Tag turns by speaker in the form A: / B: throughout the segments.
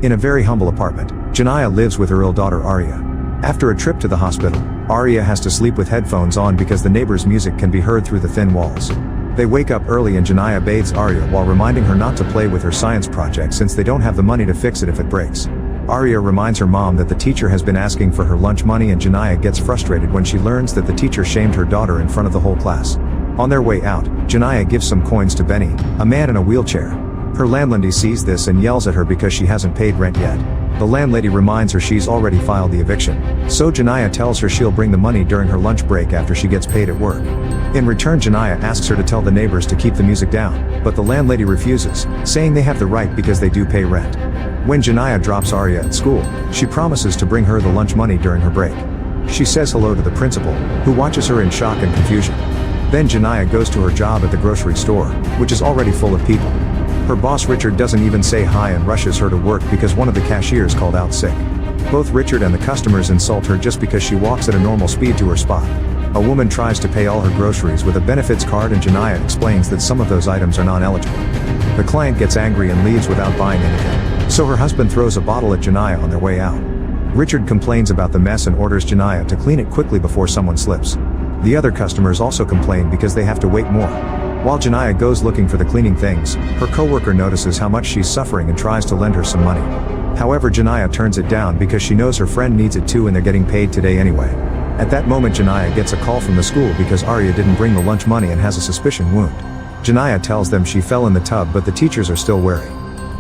A: In a very humble apartment, Janiyah lives with her ill daughter Arya. After a trip to the hospital, Arya has to sleep with headphones on because the neighbors' music can be heard through the thin walls. They wake up early and Janiyah bathes Arya while reminding her not to play with her science project since they don't have the money to fix it if it breaks. Arya reminds her mom that the teacher has been asking for her lunch money and Janiyah gets frustrated when she learns that the teacher shamed her daughter in front of the whole class. On their way out, Janiyah gives some coins to Benny, a man in a wheelchair. Her landlady sees this and yells at her because she hasn't paid rent yet. The landlady reminds her she's already filed the eviction, so Janiyah tells her she'll bring the money during her lunch break after she gets paid at work. In return, Janiyah asks her to tell the neighbors to keep the music down, but the landlady refuses, saying they have the right because they do pay rent. When Janiyah drops Arya at school, she promises to bring her the lunch money during her break. She says hello to the principal, who watches her in shock and confusion. Then Janiyah goes to her job at the grocery store, which is already full of people. Her boss Richard doesn't even say hi and rushes her to work because one of the cashiers called out sick. Both Richard and the customers insult her just because she walks at a normal speed to her spot. A woman tries to pay all her groceries with a benefits card and Janiyah explains that some of those items are non-eligible. The client gets angry and leaves without buying anything, so her husband throws a bottle at Janiyah on their way out. Richard complains about the mess and orders Janiyah to clean it quickly before someone slips. The other customers also complain because they have to wait more. While Janiyah goes looking for the cleaning things, her coworker notices how much she's suffering and tries to lend her some money. However, Janiyah turns it down because she knows her friend needs it too and they're getting paid today anyway. At that moment Janiyah gets a call from the school because Arya didn't bring the lunch money and has a suspicion wound. Janiyah tells them she fell in the tub but the teachers are still wary.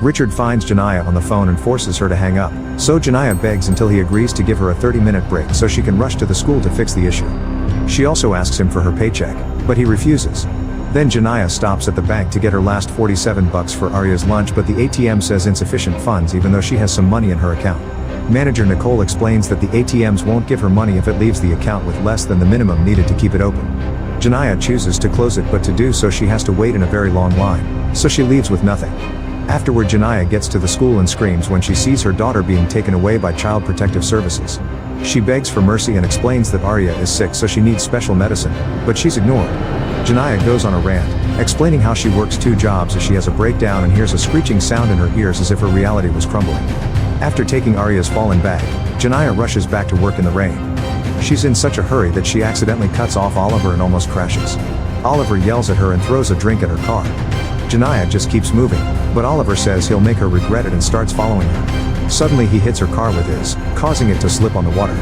A: Richard finds Janiyah on the phone and forces her to hang up, so Janiyah begs until he agrees to give her a 30-minute break so she can rush to the school to fix the issue. She also asks him for her paycheck, but he refuses. Then Janiyah stops at the bank to get her last $47 for Arya's lunch but the ATM says insufficient funds even though she has some money in her account. Manager Nicole explains that the ATMs won't give her money if it leaves the account with less than the minimum needed to keep it open. Janiyah chooses to close it but to do so she has to wait in a very long line, so she leaves with nothing. Afterward Janiyah gets to the school and screams when she sees her daughter being taken away by Child Protective Services. She begs for mercy and explains that Arya is sick so she needs special medicine, but she's ignored. Janiyah goes on a rant, explaining how she works 2 jobs as she has a breakdown and hears a screeching sound in her ears as if her reality was crumbling. After taking Arya's fallen bag, Janiyah rushes back to work in the rain. She's in such a hurry that she accidentally cuts off Oliver and almost crashes. Oliver yells at her and throws a drink at her car. Janiyah just keeps moving, but Oliver says he'll make her regret it and starts following her. Suddenly he hits her car with his, causing it to slip on the water.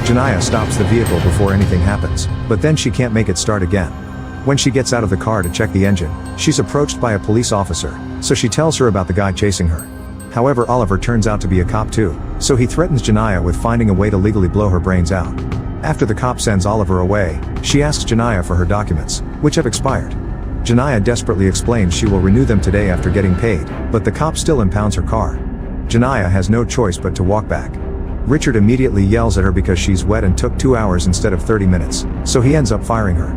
A: Janiyah stops the vehicle before anything happens, but then she can't make it start again. When she gets out of the car to check the engine, she's approached by a police officer, so she tells her about the guy chasing her. However, Oliver turns out to be a cop too, so he threatens Janiyah with finding a way to legally blow her brains out. After the cop sends Oliver away, she asks Janiyah for her documents, which have expired. Janiyah desperately explains she will renew them today after getting paid, but the cop still impounds her car. Janiyah has no choice but to walk back. Richard immediately yells at her because she's wet and took 2 hours instead of 30 minutes, so he ends up firing her.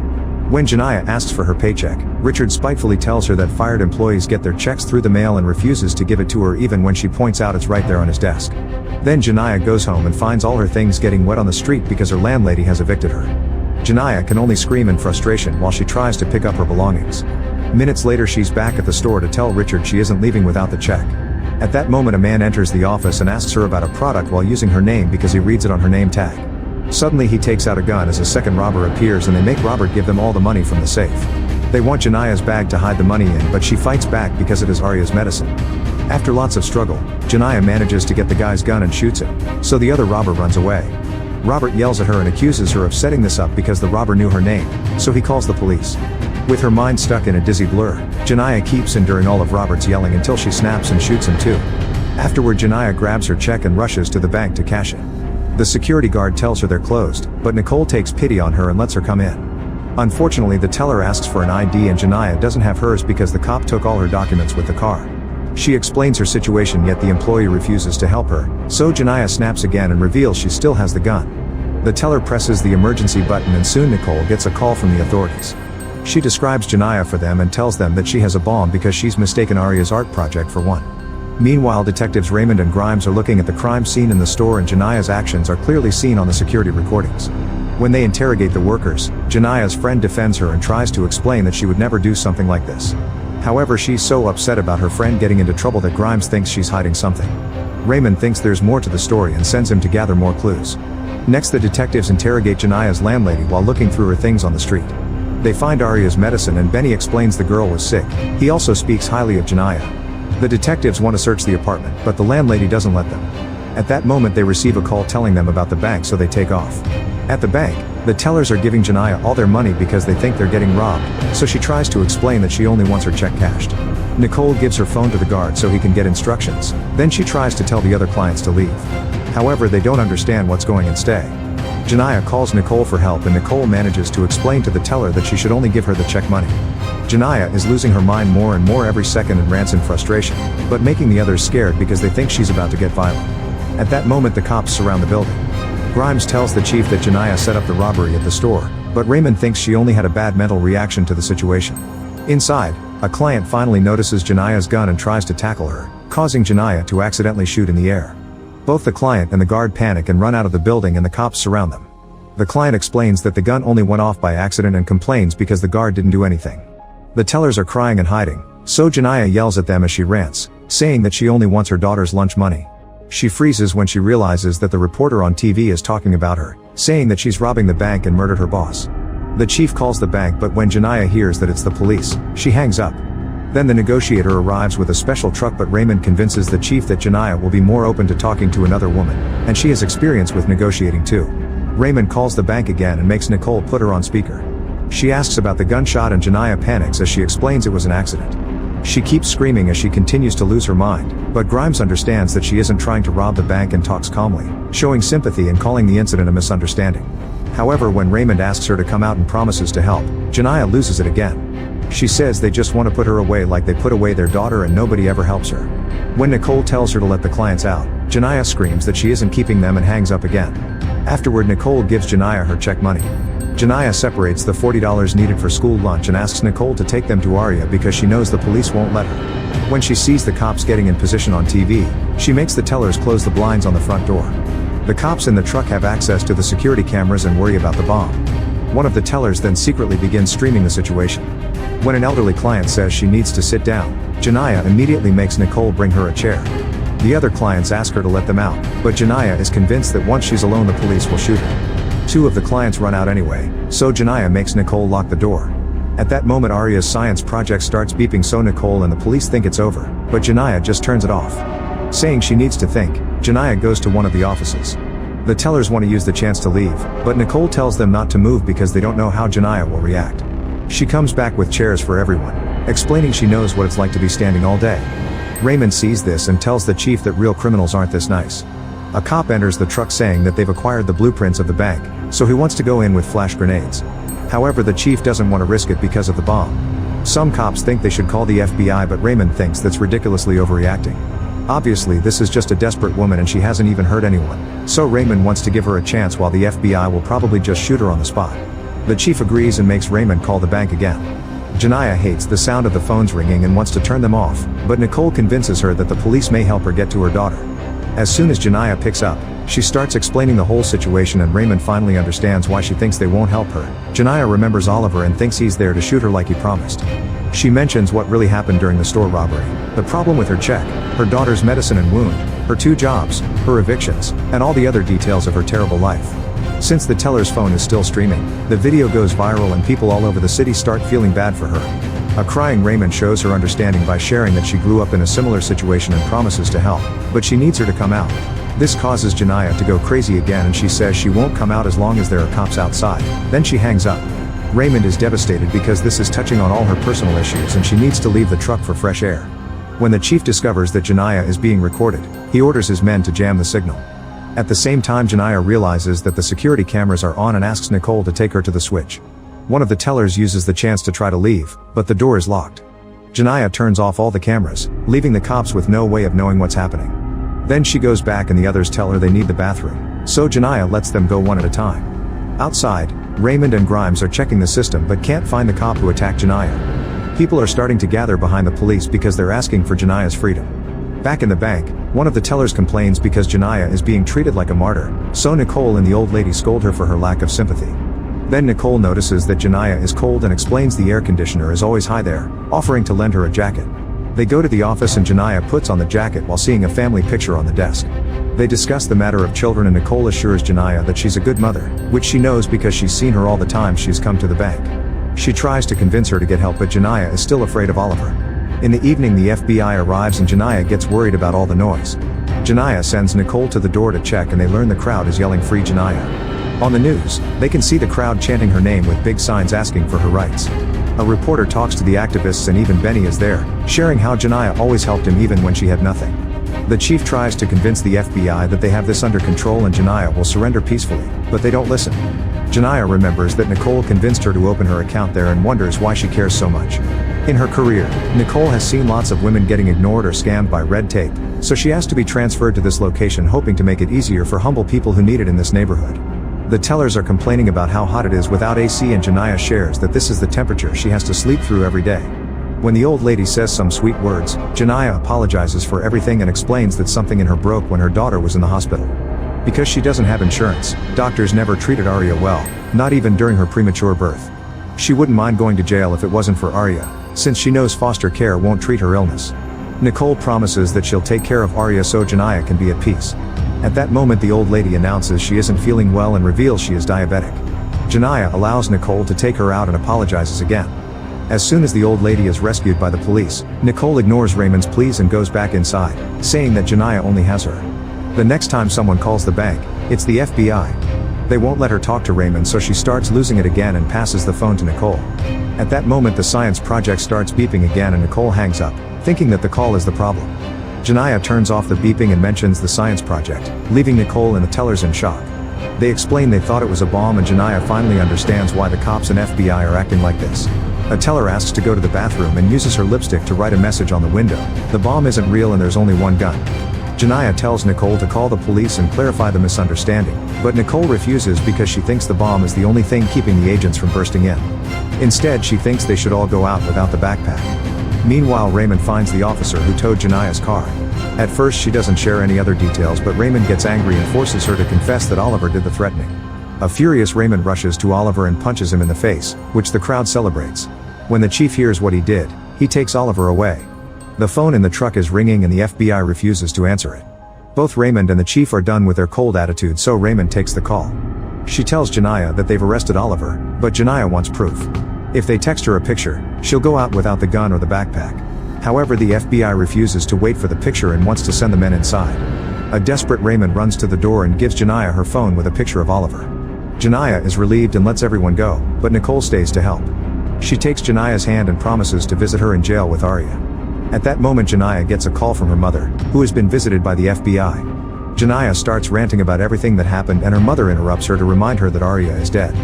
A: When Janiyah asks for her paycheck, Richard spitefully tells her that fired employees get their checks through the mail and refuses to give it to her even when she points out it's right there on his desk. Then Janiyah goes home and finds all her things getting wet on the street because her landlady has evicted her. Janiyah can only scream in frustration while she tries to pick up her belongings. Minutes later she's back at the store to tell Richard she isn't leaving without the check. At that moment a man enters the office and asks her about a product while using her name because he reads it on her name tag. Suddenly he takes out a gun as a second robber appears and they make Robert give them all the money from the safe. They want Janiyah's bag to hide the money in but she fights back because it is Arya's medicine. After lots of struggle, Janiyah manages to get the guy's gun and shoots him, so the other robber runs away. Robert yells at her and accuses her of setting this up because the robber knew her name, so he calls the police. With her mind stuck in a dizzy blur, Janiyah keeps enduring all of Robert's yelling until she snaps and shoots him too. Afterward Janiyah grabs her check and rushes to the bank to cash it. The security guard tells her they're closed, but Nicole takes pity on her and lets her come in. Unfortunately the teller asks for an ID and Janiyah doesn't have hers because the cop took all her documents with the car. She explains her situation yet the employee refuses to help her, so Janiyah snaps again and reveals she still has the gun. The teller presses the emergency button and soon Nicole gets a call from the authorities. She describes Janiyah for them and tells them that she has a bomb because she's mistaken Arya's art project for one. Meanwhile detectives Raymond and Grimes are looking at the crime scene in the store and Janiyah's actions are clearly seen on the security recordings. When they interrogate the workers, Janiyah's friend defends her and tries to explain that she would never do something like this. However, she's so upset about her friend getting into trouble that Grimes thinks she's hiding something. Raymond thinks there's more to the story and sends him to gather more clues. Next, the detectives interrogate Janiyah's landlady while looking through her things on the street. They find Arya's medicine and Benny explains the girl was sick. He also speaks highly of Janiyah. The detectives want to search the apartment, but the landlady doesn't let them. At that moment they receive a call telling them about the bank, so they take off. At the bank, the tellers are giving Janiyah all their money because they think they're getting robbed, so she tries to explain that she only wants her check cashed. Nicole gives her phone to the guard so he can get instructions, then she tries to tell the other clients to leave. However, they don't understand what's going and stay. Janiyah calls Nicole for help and Nicole manages to explain to the teller that she should only give her the check money. Janiyah is losing her mind more and more every second and rants in frustration, but making the others scared because they think she's about to get violent. At that moment the cops surround the building. Grimes tells the chief that Janiyah set up the robbery at the store, but Raymond thinks she only had a bad mental reaction to the situation. Inside, a client finally notices Janiyah's gun and tries to tackle her, causing Janiyah to accidentally shoot in the air. Both the client and the guard panic and run out of the building and the cops surround them. The client explains that the gun only went off by accident and complains because the guard didn't do anything. The tellers are crying and hiding, so Janiyah yells at them as she rants, saying that she only wants her daughter's lunch money. She freezes when she realizes that the reporter on TV is talking about her, saying that she's robbing the bank and murdered her boss. The chief calls the bank, but when Janiyah hears that it's the police, she hangs up. Then the negotiator arrives with a special truck, but Raymond convinces the chief that Janiyah will be more open to talking to another woman, and she has experience with negotiating too. Raymond calls the bank again and makes Nicole put her on speaker. She asks about the gunshot and Janiyah panics as she explains it was an accident. She keeps screaming as she continues to lose her mind, but Grimes understands that she isn't trying to rob the bank and talks calmly, showing sympathy and calling the incident a misunderstanding. However, when Raymond asks her to come out and promises to help, Janiyah loses it again. She says they just want to put her away like they put away their daughter and nobody ever helps her. When Nicole tells her to let the clients out, Janiyah screams that she isn't keeping them and hangs up again. Afterward, Nicole gives Janiyah her check money. Janiyah separates the $40 needed for school lunch and asks Nicole to take them to Arya because she knows the police won't let her. When she sees the cops getting in position on TV, she makes the tellers close the blinds on the front door. The cops in the truck have access to the security cameras and worry about the bomb. One of the tellers then secretly begins streaming the situation. When an elderly client says she needs to sit down, Janiyah immediately makes Nicole bring her a chair. The other clients ask her to let them out, but Janiyah is convinced that once she's alone the police will shoot her. Two of the clients run out anyway, so Janiyah makes Nicole lock the door. At that moment Arya's science project starts beeping, so Nicole and the police think it's over, but Janiyah just turns it off. Saying she needs to think, Janiyah goes to one of the offices. The tellers want to use the chance to leave, but Nicole tells them not to move because they don't know how Janiyah will react. She comes back with chairs for everyone, explaining she knows what it's like to be standing all day. Raymond sees this and tells the chief that real criminals aren't this nice. A cop enters the truck saying that they've acquired the blueprints of the bank, so he wants to go in with flash grenades. However, the chief doesn't want to risk it because of the bomb. Some cops think they should call the FBI, but Raymond thinks that's ridiculously overreacting. Obviously this is just a desperate woman and she hasn't even hurt anyone, so Raymond wants to give her a chance while the FBI will probably just shoot her on the spot. The chief agrees and makes Raymond call the bank again. Janiyah hates the sound of the phones ringing and wants to turn them off, but Nicole convinces her that the police may help her get to her daughter. As soon as Janiyah picks up, she starts explaining the whole situation and Raymond finally understands why she thinks they won't help her. Janiyah remembers Oliver and thinks he's there to shoot her like he promised. She mentions what really happened during the store robbery, the problem with her check, her daughter's medicine and wound, her 2 jobs, her evictions, and all the other details of her terrible life. Since the teller's phone is still streaming, the video goes viral and people all over the city start feeling bad for her. A crying Raymond shows her understanding by sharing that she grew up in a similar situation and promises to help, but she needs her to come out. This causes Janiyah to go crazy again and she says she won't come out as long as there are cops outside. Then she hangs up. Raymond is devastated because this is touching on all her personal issues and she needs to leave the truck for fresh air. When the chief discovers that Janiyah is being recorded, he orders his men to jam the signal. At the same time, Janiyah realizes that the security cameras are on and asks Nicole to take her to the switch. One of the tellers uses the chance to try to leave, but the door is locked. Janiyah turns off all the cameras, leaving the cops with no way of knowing what's happening. Then she goes back and the others tell her they need the bathroom, so Janiyah lets them go one at a time. Outside, Raymond and Grimes are checking the system but can't find the cop who attacked Janiyah. People are starting to gather behind the police because they're asking for Janiyah's freedom. Back in the bank, one of the tellers complains because Janiyah is being treated like a martyr, so Nicole and the old lady scold her for her lack of sympathy. Then Nicole notices that Janiyah is cold and explains the air conditioner is always high there, offering to lend her a jacket. They go to the office and Janiyah puts on the jacket while seeing a family picture on the desk. They discuss the matter of children and Nicole assures Janiyah that she's a good mother, which she knows because she's seen her all the time she's come to the bank. She tries to convince her to get help but Janiyah is still afraid of Oliver. In the evening the FBI arrives and Janiyah gets worried about all the noise. Janiyah sends Nicole to the door to check and they learn the crowd is yelling "Free Janiyah." On the news, they can see the crowd chanting her name with big signs asking for her rights. A reporter talks to the activists and even Benny is there, sharing how Janiyah always helped him even when she had nothing. The chief tries to convince the FBI that they have this under control and Janiyah will surrender peacefully, but they don't listen. Janiyah remembers that Nicole convinced her to open her account there and wonders why she cares so much. In her career, Nicole has seen lots of women getting ignored or scammed by red tape, so she asked to be transferred to this location hoping to make it easier for humble people who need it in this neighborhood. The tellers are complaining about how hot it is without AC and Janiyah shares that this is the temperature she has to sleep through every day. When the old lady says some sweet words, Janiyah apologizes for everything and explains that something in her broke when her daughter was in the hospital. Because she doesn't have insurance, doctors never treated Arya well, not even during her premature birth. She wouldn't mind going to jail if it wasn't for Arya, since she knows foster care won't treat her illness. Nicole promises that she'll take care of Arya so Janiyah can be at peace. At that moment the old lady announces she isn't feeling well and reveals she is diabetic. Janiyah allows Nicole to take her out and apologizes again. As soon as the old lady is rescued by the police, Nicole ignores Raymond's pleas and goes back inside, saying that Janiyah only has her. The next time someone calls the bank, it's the FBI. They won't let her talk to Raymond so she starts losing it again and passes the phone to Nicole. At that moment the science project starts beeping again and Nicole hangs up, thinking that the call is the problem. Janiyah turns off the beeping and mentions the science project, leaving Nicole and the tellers in shock. They explain they thought it was a bomb and Janiyah finally understands why the cops and FBI are acting like this. A teller asks to go to the bathroom and uses her lipstick to write a message on the window. The bomb isn't real and there's only one gun. Janiyah tells Nicole to call the police and clarify the misunderstanding, but Nicole refuses because she thinks the bomb is the only thing keeping the agents from bursting in. Instead she thinks they should all go out without the backpack. Meanwhile Raymond finds the officer who towed Janiyah's car. At first she doesn't share any other details but Raymond gets angry and forces her to confess that Oliver did the threatening. A furious Raymond rushes to Oliver and punches him in the face, which the crowd celebrates. When the chief hears what he did, he takes Oliver away. The phone in the truck is ringing and the FBI refuses to answer it. Both Raymond and the chief are done with their cold attitude so Raymond takes the call. She tells Janiyah that they've arrested Oliver, but Janiyah wants proof. If they text her a picture, she'll go out without the gun or the backpack. However, the FBI refuses to wait for the picture and wants to send the men inside. A desperate Raymond runs to the door and gives Janiyah her phone with a picture of Oliver. Janiyah is relieved and lets everyone go, but Nicole stays to help. She takes Janiyah's hand and promises to visit her in jail with Arya. At that moment Janiyah gets a call from her mother, who has been visited by the FBI. Janiyah starts ranting about everything that happened and her mother interrupts her to remind her that Arya is dead.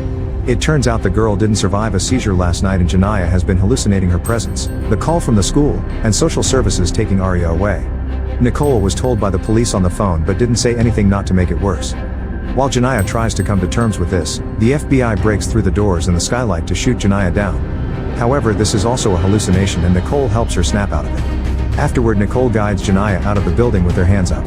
A: It turns out the girl didn't survive a seizure last night and Janiyah has been hallucinating her presence, the call from the school, and social services taking Arya away. Nicole was told by the police on the phone but didn't say anything not to make it worse. While Janiyah tries to come to terms with this, the FBI breaks through the doors and the skylight to shoot Janiyah down. However, this is also a hallucination and Nicole helps her snap out of it. Afterward Nicole guides Janiyah out of the building with their hands up.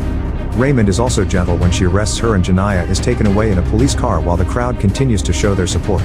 A: Raymond is also gentle when she arrests her and Janiyah is taken away in a police car while the crowd continues to show their support.